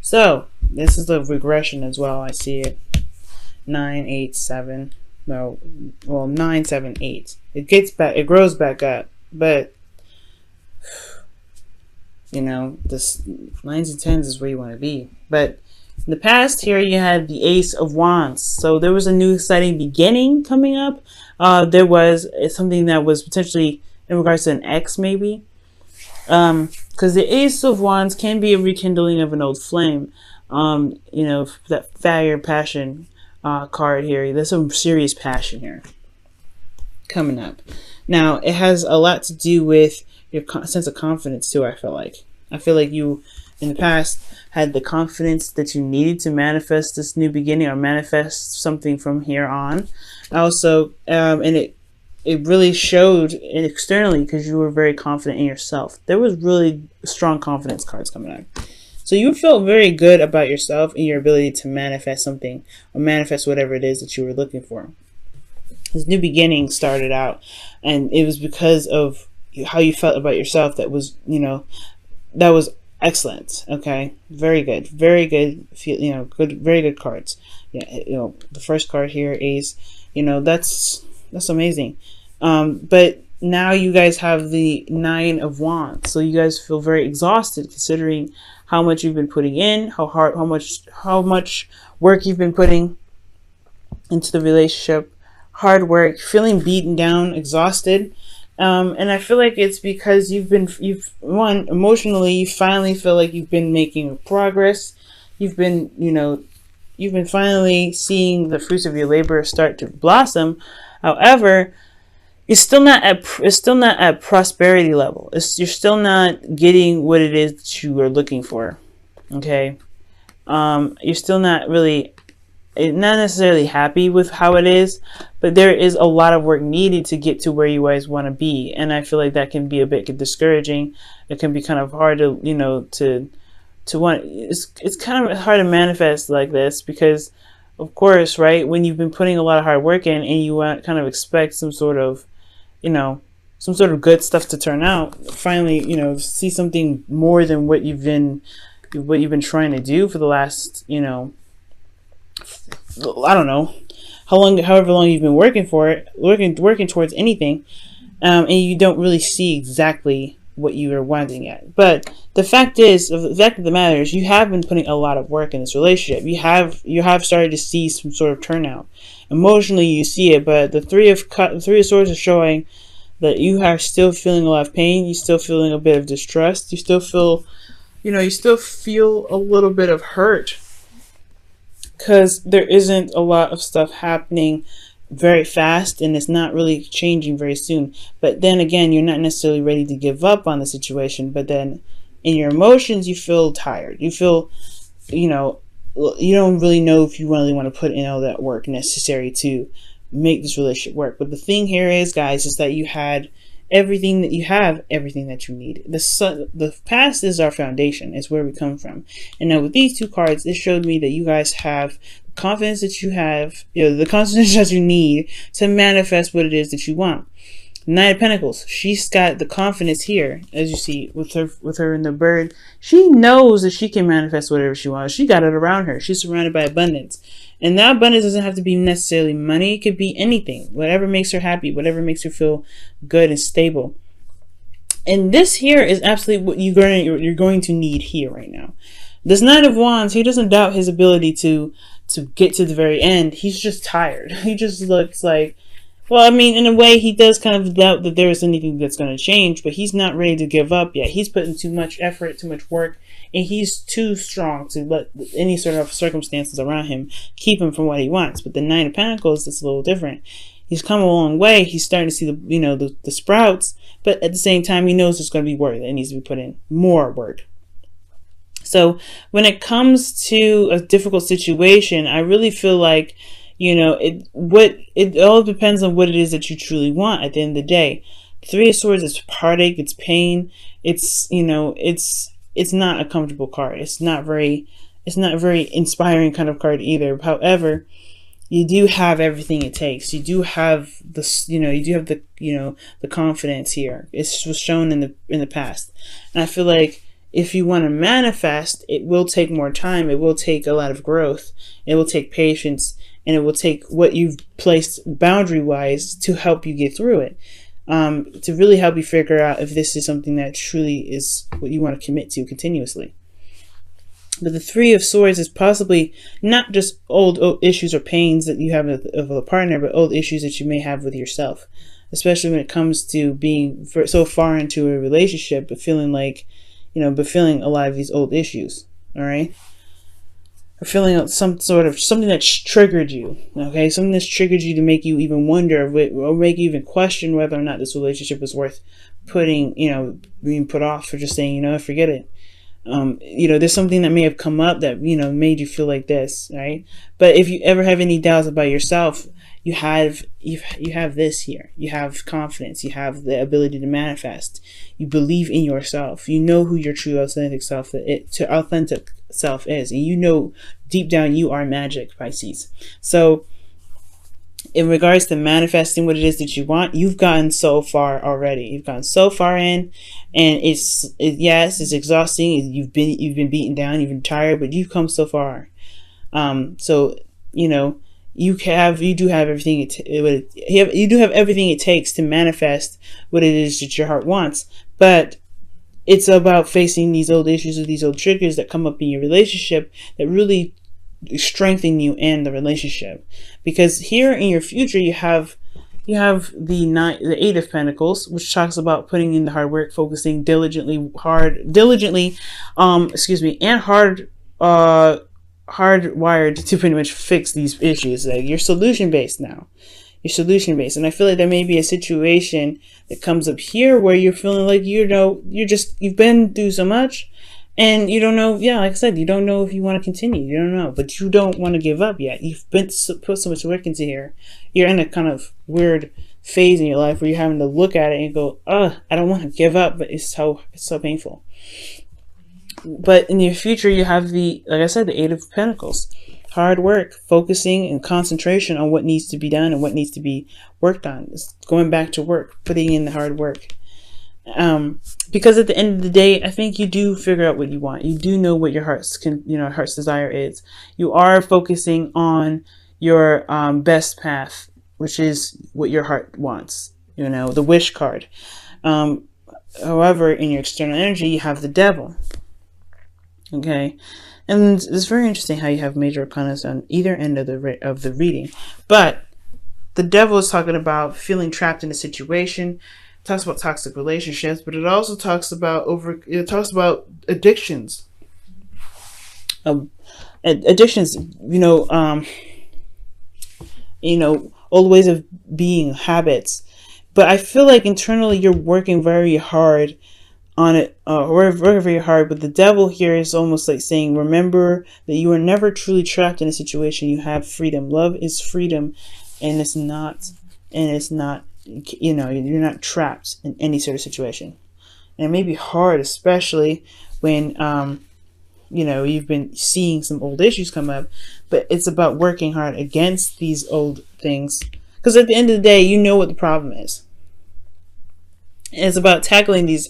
So this is the regression as well. I see it. 9, 8, 7. No, well, 9, 7, 8. It gets back. It grows back up, but you know, this 9s and 10s is where you want to be. But in the past here, you had the Ace of Wands. So there was a new exciting beginning coming up. There was something that was potentially in regards to an ex, maybe. Because the Ace of Wands can be a rekindling of an old flame. You know, that fire passion card here. There's some serious passion here coming up. Now, it has a lot to do with your sense of confidence too, I feel like you in the past had the confidence that you needed to manifest this new beginning or manifest something from here on. Also, and it really showed externally because you were very confident in yourself. There was really strong confidence cards coming up. So you felt very good about yourself and your ability to manifest something or manifest whatever it is that you were looking for. This new beginning started out, and it was because of how you felt about yourself that was, you know, that was excellent. Okay, very good, you know, good, very good cards. Yeah, you know, the first card here, Ace, you know, that's amazing. But now you guys have the 9 of Wands, so you guys feel very exhausted considering how much you've been putting in, how much work you've been putting into the relationship, hard work, feeling beaten down, exhausted. And I feel like it's because you've emotionally, you finally feel like you've been making progress. You've been finally seeing the fruits of your labor start to blossom. However, it's still not at prosperity level. You're still not getting what it is that you are looking for. Okay. You're still not necessarily happy with how it is, but there is a lot of work needed to get to where you guys want to be. And I feel like that can be a bit discouraging. It can be kind of hard to, you know, to want, it's kind of hard to manifest like this because of course, right, when you've been putting a lot of hard work in and you want kind of expect some sort of, you know, some sort of good stuff to turn out, finally, you know, see something more than what you've been trying to do for the last, you know, I don't know however long you've been working for it, working towards anything, and you don't really see exactly what you are wanting yet. But the fact of the matter is, you have been putting a lot of work in this relationship. You have started to see some sort of turnout. Emotionally, you see it, but the three of Swords is showing that you are still feeling a lot of pain. You're still feeling a bit of distrust. You still feel, you know, a little bit of hurt because there isn't a lot of stuff happening very fast and it's not really changing very soon. But then again, you're not necessarily ready to give up on the situation, but then in your emotions, you feel tired. You feel, you know, you don't really know if you really want to put in all that work necessary to make this relationship work. But the thing here is, guys, is that you had everything that you need. The past is our foundation. It's where we come from. And now with these two cards, it showed me that you guys have confidence that you have, you know, the confidence that you need to manifest what it is that you want. Knight of Pentacles, she's got the confidence here, as you see with her in the bird. She knows that she can manifest whatever she wants. She got it around her. She's surrounded by abundance. And that abundance doesn't have to be necessarily money. It could be anything. Whatever makes her happy. Whatever makes her feel good and stable. And this here is absolutely what you're going to need here right now. This Knight of Wands, he doesn't doubt his ability to get to the very end. He's just tired. He just looks like, well, I mean, in a way, he does kind of doubt that there is anything that's going to change, but he's not ready to give up yet. He's putting too much effort, too much work, and he's too strong to let any sort of circumstances around him keep him from what he wants. But the Knight of Pentacles is a little different. He's come a long way. He's starting to see the sprouts, but at the same time, he knows there's going to be work that needs to be put in, more work. So when it comes to a difficult situation, I really feel like, you know, it all depends on what it is that you truly want at the end of the day. Three of Swords is heartache, it's pain, it's, you know, it's not a comfortable card. It's not very inspiring kind of card either. However, you do have everything it takes. You do have the confidence here. It was shown in the past. And I feel like if you want to manifest, it will take more time. It will take a lot of growth. It will take patience, and it will take what you've placed boundary wise to help you get through it. To really help you figure out if this is something that truly is what you want to commit to continuously. But the Three of Swords is possibly not just old issues or pains that you have of a partner, but old issues that you may have with yourself, especially when it comes to being so far into a relationship, but feeling like, but feeling a lot of these old issues. All right. Or feeling some sort of something that's triggered you. Okay. Something that's triggered you to make you even wonder or make you even question whether or not this relationship is worth putting, being put off, for just saying, forget it. There's something that may have come up that, made you feel like this, right? But if you ever have any doubts about yourself, you have this here. You have confidence. You have the ability to manifest. You believe in yourself. You know who your true authentic self is. And deep down you are magic, Pisces. So in regards to manifesting what it is that you want, you've gotten so far already. You've gotten so far in, and it's exhausting. You've been beaten down. You've been tired, but you've come so far. You do have everything it takes to manifest what it is that your heart wants. But it's about facing these old issues or these old triggers that come up in your relationship that really strengthen you and the relationship. Because here in your future you have the Eight of Pentacles, which talks about putting in the hard work, focusing diligently, and hardwired to pretty much fix these issues. Like, you're solution based now. You're solution based. And I feel like there may be a situation that comes up here where you're feeling like, you've been through so much and you don't know. Yeah, like I said, you don't know if you want to continue. You don't know, but you don't want to give up yet. You've put so much work into here. You're in a kind of weird phase in your life where you're having to look at it and go, I don't want to give up, but it's so painful. But in your future, you have the Eight of Pentacles. Hard work, focusing and concentration on what needs to be done and what needs to be worked on. It's going back to work, putting in the hard work. Because at the end of the day, I think you do figure out what you want. You do know what your heart's desire is. You are focusing on your best path, which is what your heart wants. The wish card. However, in your external energy, you have the Devil. Okay, and it's very interesting how you have major arcanas on either end of the reading. But the Devil is talking about feeling trapped in a situation. It talks about toxic relationships, but it also talks about addictions. Addictions, old ways of being, habits. But I feel like internally you're working very hard on it, working very hard. But the Devil here is almost like saying, remember that you are never truly trapped in a situation. You have freedom. Love is freedom, and it's not, you're not trapped in any sort of situation. And it may be hard, especially when, you've been seeing some old issues come up, but it's about working hard against these old things. Because at the end of the day, you know what the problem is. And it's about tackling these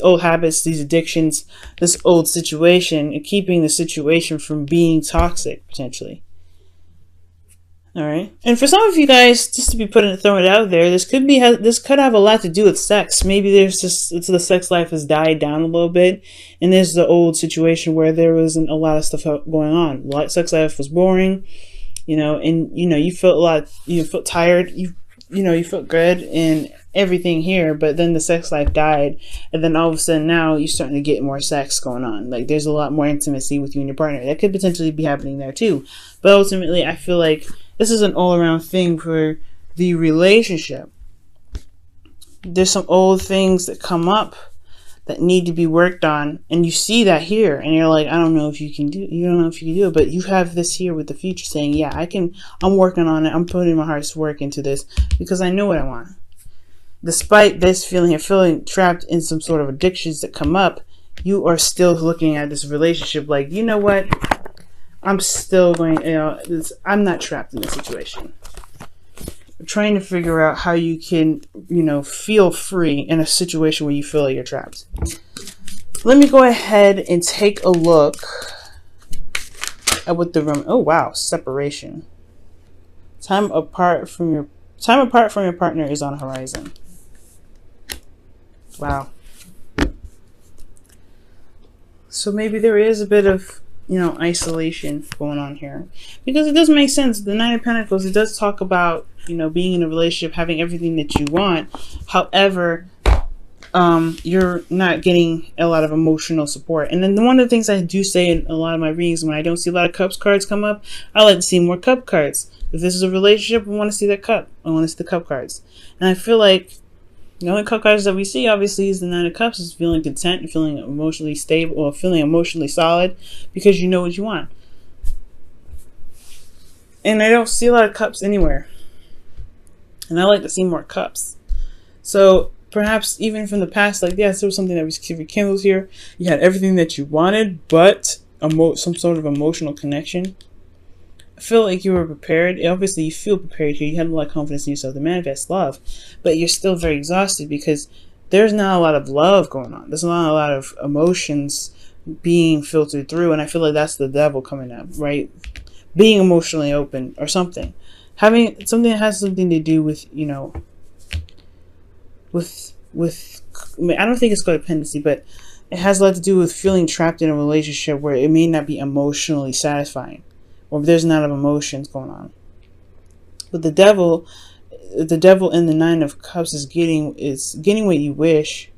old habits, these addictions, this old situation, and keeping the situation from being toxic, potentially. All right. And for some of you guys, just to be throwing it out there, this could have a lot to do with sex. Maybe the sex life has died down a little bit, and there's the old situation where there wasn't a lot of stuff going on. Sex life was boring, and you felt you felt tired, you felt good and everything here, but then the sex life died, and then all of a sudden now you're starting to get more sex going on. Like, there's a lot more intimacy with you and your partner. That could potentially be happening there too. But ultimately, I feel like this is an all-around thing for the relationship. There's some old things that come up that need to be worked on, and you see that here, and you're like, I don't know if you can do it, but you have this here with the future saying, yeah, I'm working on it. I'm putting my heart's work into this because I know what I want. Despite this feeling trapped in some sort of addictions that come up, you are still looking at this relationship like, you know what? I'm still going, I'm not trapped in this situation. I'm trying to figure out how you can, feel free in a situation where you feel like you're trapped. Let me go ahead and take a look at what the room. Oh wow, separation. Time apart from your partner is on horizon. Wow. So maybe there is a bit of, isolation going on here, because it does make sense. The Nine of Pentacles, it does talk about, being in a relationship, having everything that you want. However, you're not getting a lot of emotional support. And then one of the things I do say in a lot of my readings, when I don't see a lot of cups cards come up, I like to see more cup cards. If this is a relationship, I want to see that cup. I want to see the cup cards. And I feel like the only cup cards that we see, obviously, is the Nine of Cups, is feeling content and feeling emotionally stable, or feeling emotionally solid, because you know what you want. And I don't see a lot of cups anywhere. And I like to see more cups. So perhaps even from the past, like, yes, there was something that was rekindled here. You had everything that you wanted, but some sort of emotional connection. I feel like you were prepared. Obviously, you feel prepared here. You had a lot of confidence in yourself to manifest love, but you're still very exhausted because there's not a lot of love going on. There's not a lot of emotions being filtered through, and I feel like that's the devil coming up, right? Being emotionally open or something. Having something that has something to do with, I don't think it's codependency, but it has a lot to do with feeling trapped in a relationship where it may not be emotionally satisfying, or there's not enough emotions going on. But the devil in the Nine of Cups is getting what you wish,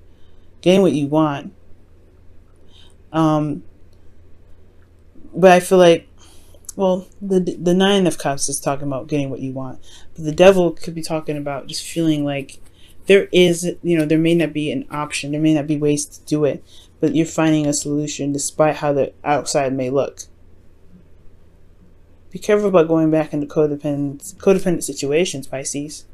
getting what you want. But I feel like, well, the Nine of Cups is talking about getting what you want, but the devil could be talking about just feeling like there may not be an option, there may not be ways to do it, but you're finding a solution despite how the outside may look. Be careful about going back into codependent situations, Pisces.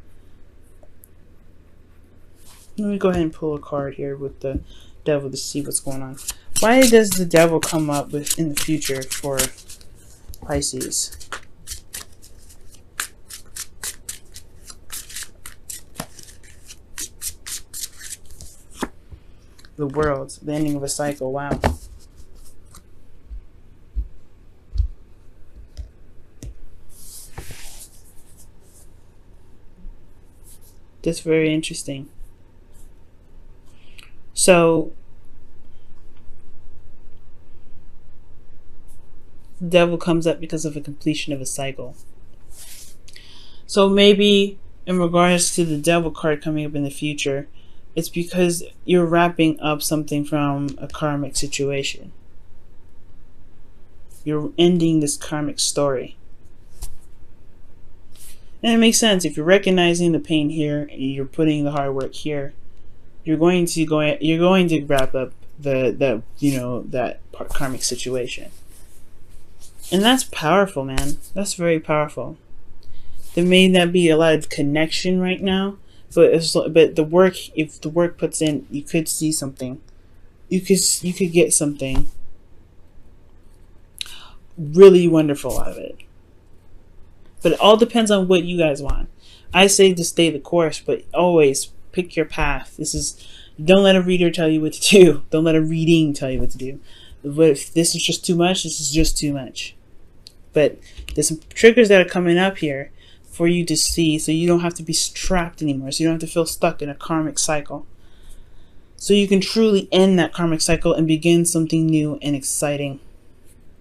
Let me go ahead and pull a card here with the devil to see what's going on. Why does the devil come up in the future for Pisces? The World, the ending of a cycle. Wow. That's very interesting. So the devil comes up because of a completion of a cycle. So maybe in regards to the devil card coming up in the future, it's because you're wrapping up something from a karmic situation. You're ending this karmic story. And it makes sense. If you're recognizing the pain here and you're putting the hard work here, you're going to wrap up that karmic situation. And that's powerful, man. That's very powerful. There may not be a lot of connection right now, but the work, if the work puts in, you could see something. You could get something really wonderful out of it. But it all depends on what you guys want. I say to stay the course, but always pick your path. Don't let a reader tell you what to do. Don't let a reading tell you what to do. But if this is just too much, this is just too much. But there's some triggers that are coming up here for you to see, so you don't have to be trapped anymore. So you don't have to feel stuck in a karmic cycle. So you can truly end that karmic cycle and begin something new and exciting.